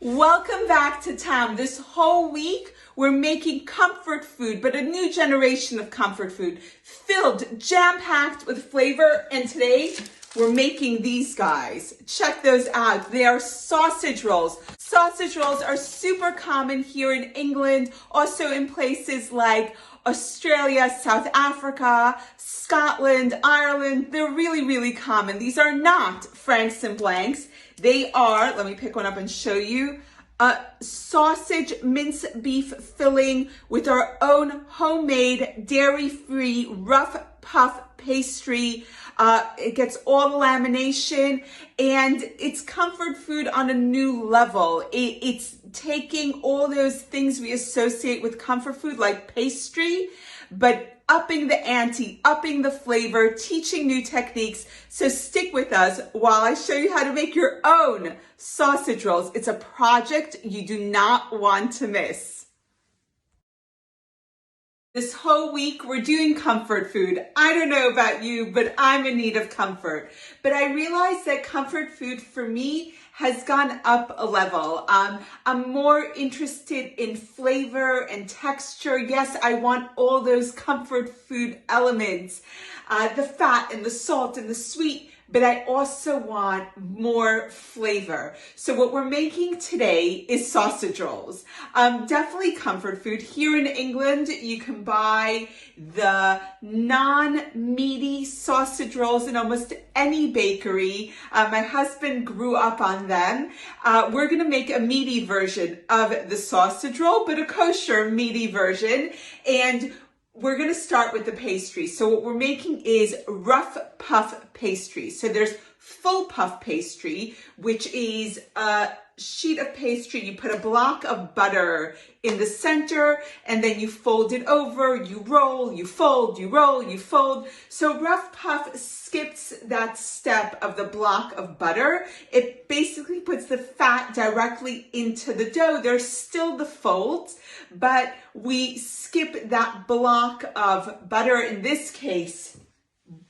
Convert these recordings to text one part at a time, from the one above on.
Welcome back to town. This whole week, we're making comfort food, but a new generation of comfort food, filled, jam-packed with flavor. And today, we're making these guys. Check those out. They are sausage rolls. Sausage rolls are super common here in England, also in places like Australia, South Africa, Scotland, Ireland. They're really, really common. These are not franks and blanks. They are, let me pick one up and show you, a sausage mince beef filling with our own homemade dairy-free rough puff pastry. It gets all the lamination, and it's comfort food on a new level. It's taking all those things we associate with comfort food like pastry, but upping the ante, upping the flavor, teaching new techniques. So stick with us while I show you how to make your own sausage rolls. It's a project you do not want to miss. This whole week, we're doing comfort food. I don't know about you, but I'm in need of comfort. But I realized that comfort food for me has gone up a level. I'm more interested in flavor and texture. Yes, I want all those comfort food elements, the fat and the salt and the sweet, but I also want more flavor. So what we're making today is sausage rolls. Definitely comfort food. Here in England, you can buy the non-meaty sausage rolls in almost any bakery. My husband grew up on them. We're gonna make a meaty version of the sausage roll, but a kosher meaty version. And we're going to start with the pastry. So what we're making is rough puff pastry. So there's full puff pastry, which is a sheet of pastry. You put a block of butter in the center, and then you fold it over, you roll, you fold, you roll, you fold. So rough puff skips that step of the block of butter. It basically puts the fat directly into the dough. There's still the folds, but we skip that block of butter, in this case,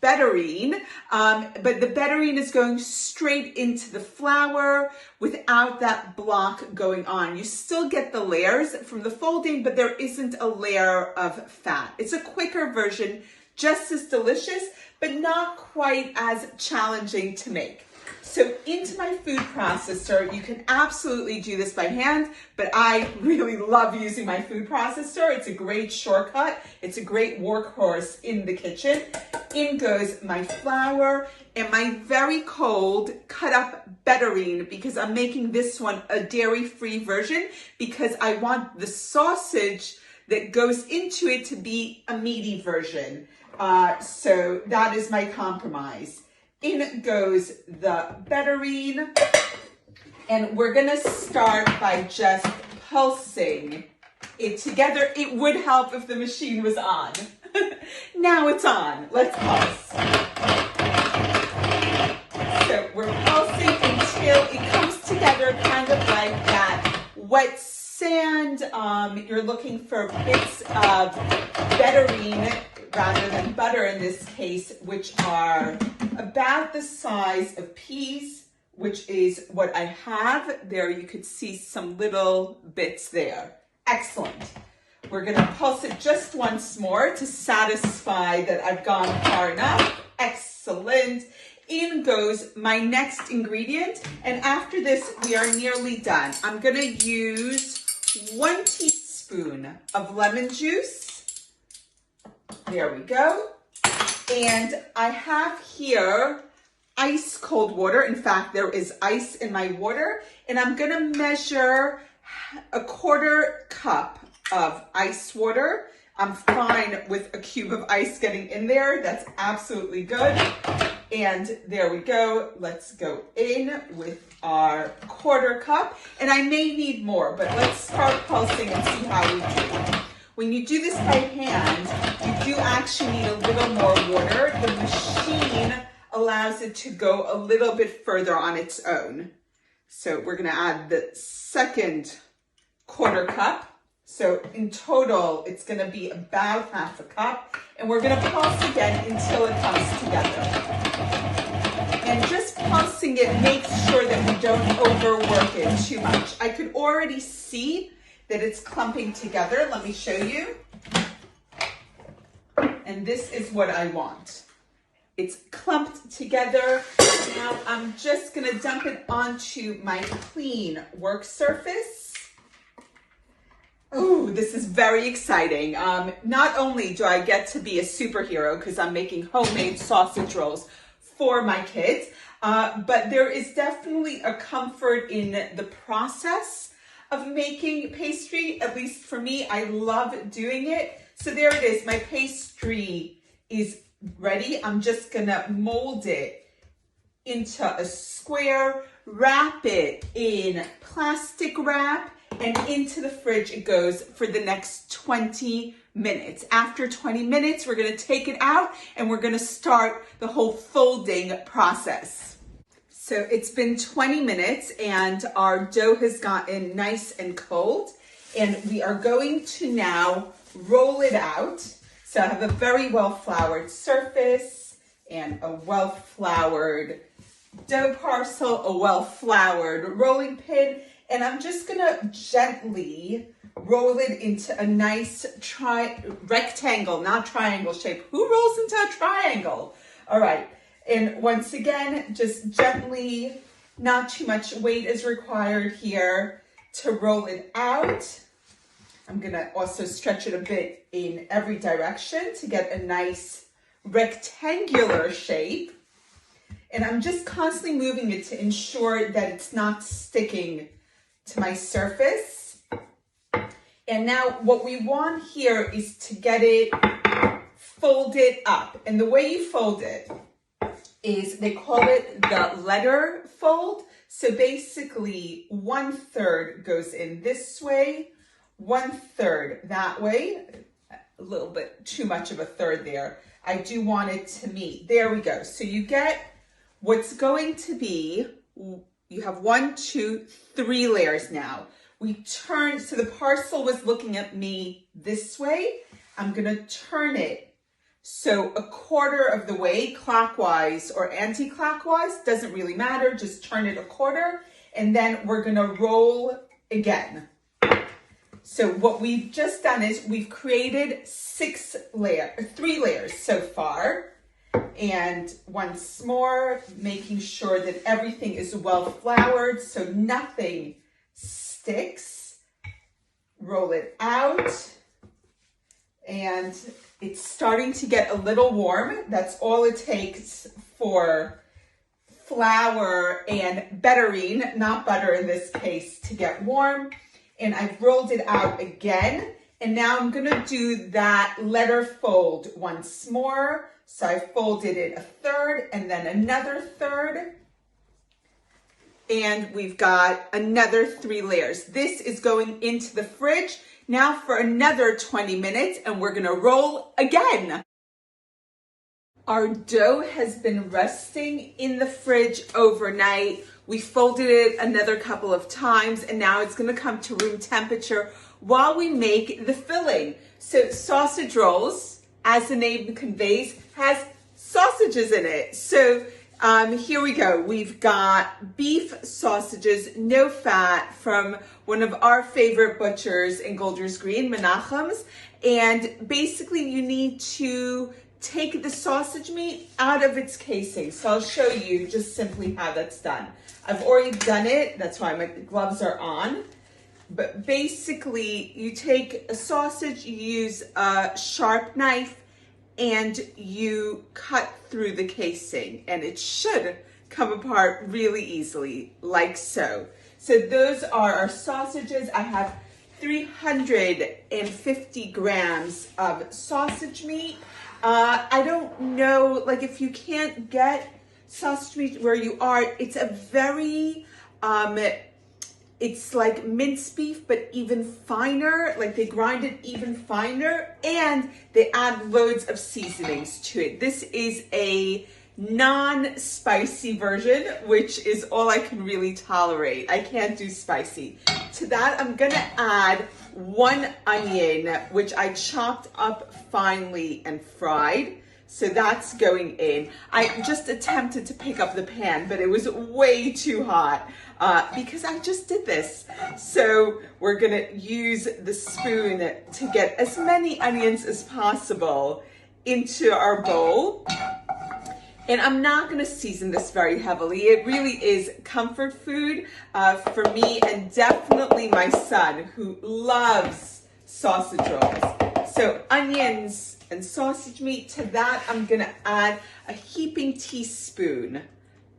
Betterine, but the Betterine is going straight into the flour without that block going on. You still get the layers from the folding, but there isn't a layer of fat. It's a quicker version, just as delicious, but not quite as challenging to make. So into my food processor, you can absolutely do this by hand, but I really love using my food processor. It's a great shortcut. It's a great workhorse in the kitchen. In goes my flour and my very cold cut up Betterine, because I'm making this one a dairy-free version because I want the sausage that goes into it to be a meaty version. So that is my compromise. In goes the Betterine, and we're gonna start by just pulsing it together. It would help if the machine was on. Now it's on. Let's pulse. So we're pulsing until it comes together kind of like that wet sand. You're looking for bits of Betterine rather than butter in this case, which are about the size of peas, which is what I have. There you could see some little bits there. Excellent. We're gonna pulse it just once more to satisfy that I've gone far enough. Excellent. In goes my next ingredient, and after this, we are nearly done. I'm gonna use 1 teaspoon of lemon juice. There we go. And I have here ice cold water. In fact, there is ice in my water, and I'm gonna measure a 1/4 cup of ice water. I'm fine with a cube of ice getting in there. That's absolutely good. And there we go. Let's go in with our 1/4 cup. And I may need more, but let's start pulsing and see how we do. When you do this by hand, you do actually need a little more water. The machine allows it to go a little bit further on its own. So we're gonna add the second 1/4 cup. So in total, it's gonna be about 1/2 cup. And we're gonna pulse again until it comes together. And just pulse tossing it makes sure that we don't overwork it too much. I could already see that it's clumping together. Let me show you. And this is what I want. It's clumped together. Now I'm just gonna dump it onto my clean work surface. Oh, this is very exciting. Not only do I get to be a superhero because I'm making homemade sausage rolls for my kids, but there is definitely a comfort in the process of making pastry. At least for me, I love doing it. So there it is. My pastry is ready. I'm just gonna mold it into a square, wrap it in plastic wrap, and into the fridge it goes for the next 20 minutes. After 20 minutes, we're gonna take it out and we're gonna start the whole folding process. So it's been 20 minutes and our dough has gotten nice and cold, and we are going to now roll it out. So I have a very well-floured surface and a well-floured dough parcel, a well-floured rolling pin, and I'm just gonna gently roll it into a nice rectangle, not triangle shape. Who rolls into a triangle? All right, and once again, just gently, not too much weight is required here to roll it out. I'm gonna also stretch it a bit in every direction to get a nice rectangular shape. And I'm just constantly moving it to ensure that it's not sticking to my surface. And now what we want here is to get it folded up. And the way you fold it is, they call it the letter fold. So basically 1/3 goes in this way, 1/3 that way. A little bit too much of a third there. I do want it to meet. There we go. So you get what's going to be, you have 1, 2, 3 layers now. We turn, so the parcel was looking at me this way. I'm gonna turn it so 1/4 of the way, clockwise or anti-clockwise, doesn't really matter, just turn it 1/4, and then we're gonna roll again. So what we've just done is we've created 3 layers so far. And once more, making sure that everything is well floured so nothing sticks. Roll it out. And it's starting to get a little warm. That's all it takes for flour and Betterine, not butter in this case, to get warm. And I've rolled it out again. And now I'm gonna do that letter fold once more. So I folded it 1/3 and then another 1/3. And we've got another 3 layers. This is going into the fridge now for another 20 minutes, and we're gonna roll again. Our dough has been resting in the fridge overnight. We folded it another couple of times, and now it's gonna come to room temperature while we make the filling. So sausage rolls, as the name conveys, has sausages in it. So here we go. We've got beef sausages, no fat, from one of our favorite butchers in Golders Green, Menachem's. And basically you need to take the sausage meat out of its casing. So I'll show you just simply how that's done. I've already done it. That's why my gloves are on. But basically you take a sausage, you use a sharp knife, and you cut through the casing, and it should come apart really easily, like so. So those are our sausages. I have 350 grams of sausage meat. I don't know, like if you can't get sausage meat where you are, it's a very, it's like minced beef, but even finer, like they grind it even finer, and they add loads of seasonings to it. This is a non-spicy version, which is all I can really tolerate. I can't do spicy. To that, I'm gonna add 1 onion, which I chopped up finely and fried. So that's going in. I just attempted to pick up the pan, but it was way too hot because I just did this. So we're gonna use the spoon to get as many onions as possible into our bowl. And I'm not gonna season this very heavily. It really is comfort food for me and definitely my son who loves sausage rolls. So onions and sausage meat. To that, I'm gonna add a heaping teaspoon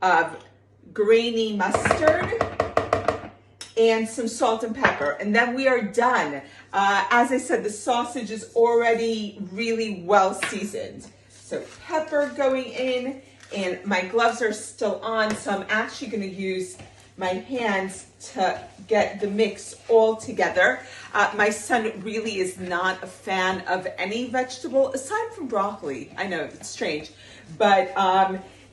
of grainy mustard and some salt and pepper. And then we are done. As I said, the sausage is already really well seasoned. So pepper going in, and my gloves are still on, so I'm actually gonna use my hands to get the mix all together. My son really is not a fan of any vegetable, aside from broccoli. I know, it's strange, but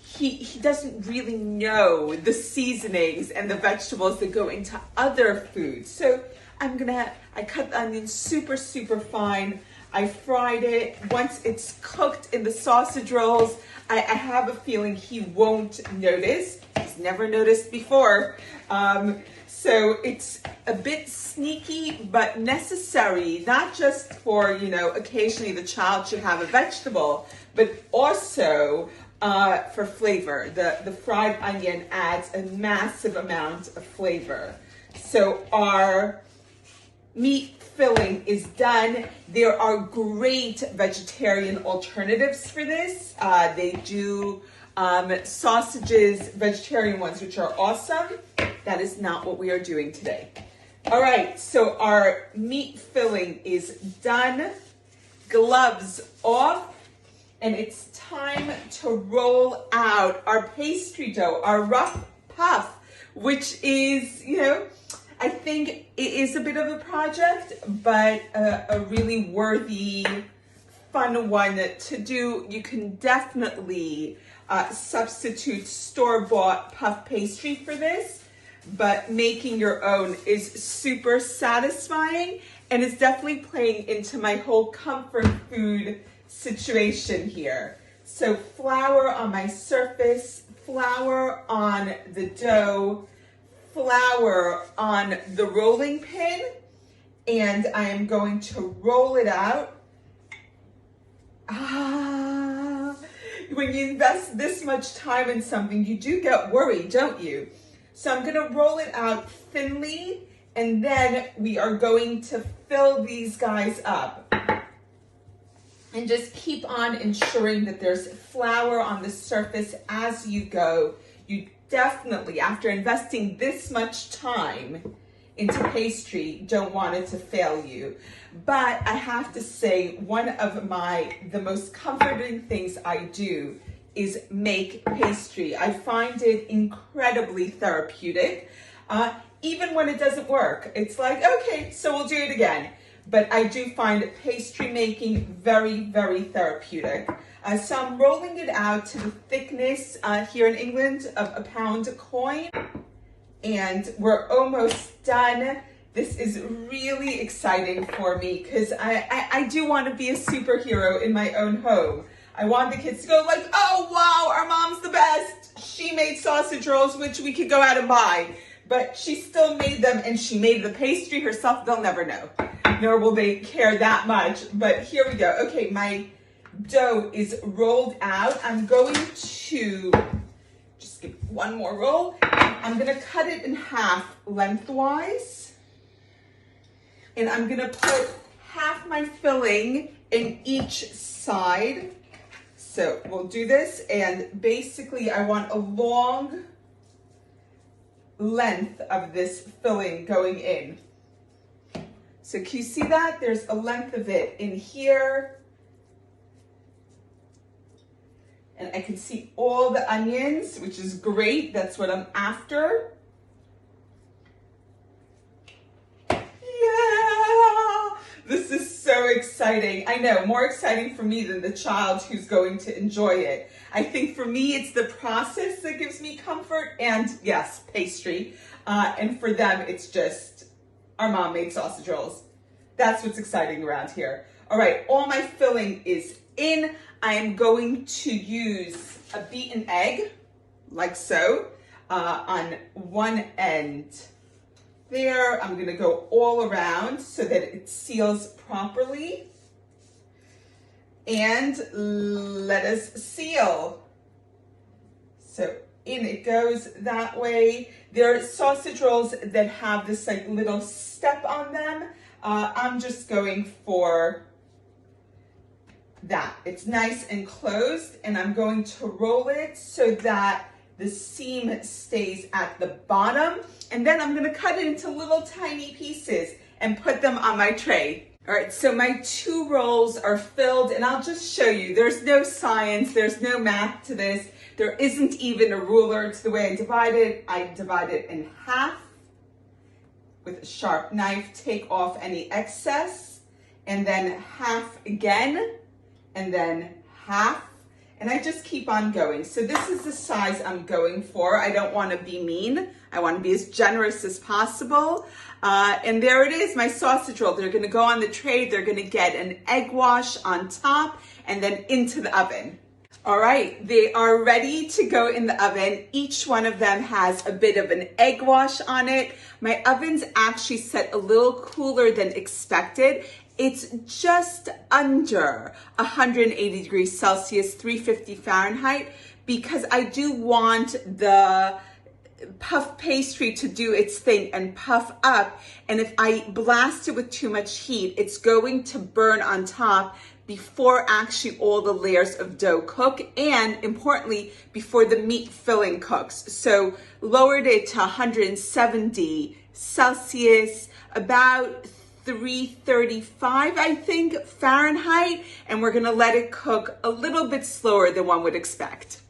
he doesn't really know the seasonings and the vegetables that go into other foods. So I cut the onion super, super fine. I fried it. Once it's cooked in the sausage rolls, I have a feeling he won't notice. He's never noticed before. So it's a bit sneaky, but necessary, not just for, occasionally the child should have a vegetable, but also for flavor. The fried onion adds a massive amount of flavor. So our meat filling is done. There are great vegetarian alternatives for this. They do sausages, vegetarian ones, which are awesome. That is not what we are doing today. All right, so our meat filling is done. Gloves off, and it's time to roll out our pastry dough, our rough puff, which is, I think it is a bit of a project, but a really worthy, fun one to do. You can definitely substitute store-bought puff pastry for this, but making your own is super satisfying, and it's definitely playing into my whole comfort food situation here. So flour on my surface, flour on the dough, flour on the rolling pin, and I am going to roll it out. When you invest this much time in something, you do get worried, don't you? So I'm gonna roll it out thinly, and then we are going to fill these guys up. And just keep on ensuring that there's flour on the surface as you go. You definitely, after investing this much time into pastry, don't want it to fail you. But I have to say, one of the most comforting things I do is make pastry. I find it incredibly therapeutic. Even when it doesn't work, it's like, okay, so we'll do it again. But I do find pastry making very, very therapeutic. So I'm rolling it out to the thickness here in England of a pound coin. And we're almost done. This is really exciting for me because I do want to be a superhero in my own home. I want the kids to go like, oh wow, our mom's the best. She made sausage rolls, which we could go out and buy. But she still made them, and she made the pastry herself. They'll never know, nor will they care that much. But here we go. Okay, my dough is rolled out. I'm going to just give one more roll. I'm gonna cut it in half lengthwise. And I'm gonna put half my filling in each side. So we'll do this, and basically I want a long length of this filling going in. So can you see that? There's a length of it in here. And I can see all the onions, which is great. That's what I'm after. Yeah! This is so exciting. I know, more exciting for me than the child who's going to enjoy it. I think for me, it's the process that gives me comfort, and yes, pastry. And for them, it's just our mom made sausage rolls. That's what's exciting around here. All right, all my filling is in, I am going to use a beaten egg, like so, on one end. There, I'm gonna go all around so that it seals properly. And let us seal. So in it goes that way. There are sausage rolls that have this like little step on them. I'm just going for that. It's nice and closed, and I'm going to roll it so that the seam stays at the bottom. And then I'm gonna cut it into little tiny pieces and put them on my tray. All right, so my 2 rolls are filled, and I'll just show you. There's no science, there's no math to this. There isn't even a ruler to the way I divide it. I divide it in half with a sharp knife, take off any excess, and then half again, and then half. And I just keep on going. So this is the size I'm going for. I don't want to be mean. I want to be as generous as possible. And there it is, my sausage roll. They're going to go on the tray. They're going to get an egg wash on top and then into the oven. All right, they are ready to go in the oven. Each one of them has a bit of an egg wash on it. My oven's actually set a little cooler than expected. It's just under 180 degrees Celsius, 350 Fahrenheit, because I do want the puff pastry to do its thing and puff up. And if I blast it with too much heat, it's going to burn on top before actually all the layers of dough cook, and importantly, before the meat filling cooks. So lowered it to 170 Celsius, about 335, I think, Fahrenheit, and we're gonna let it cook a little bit slower than one would expect.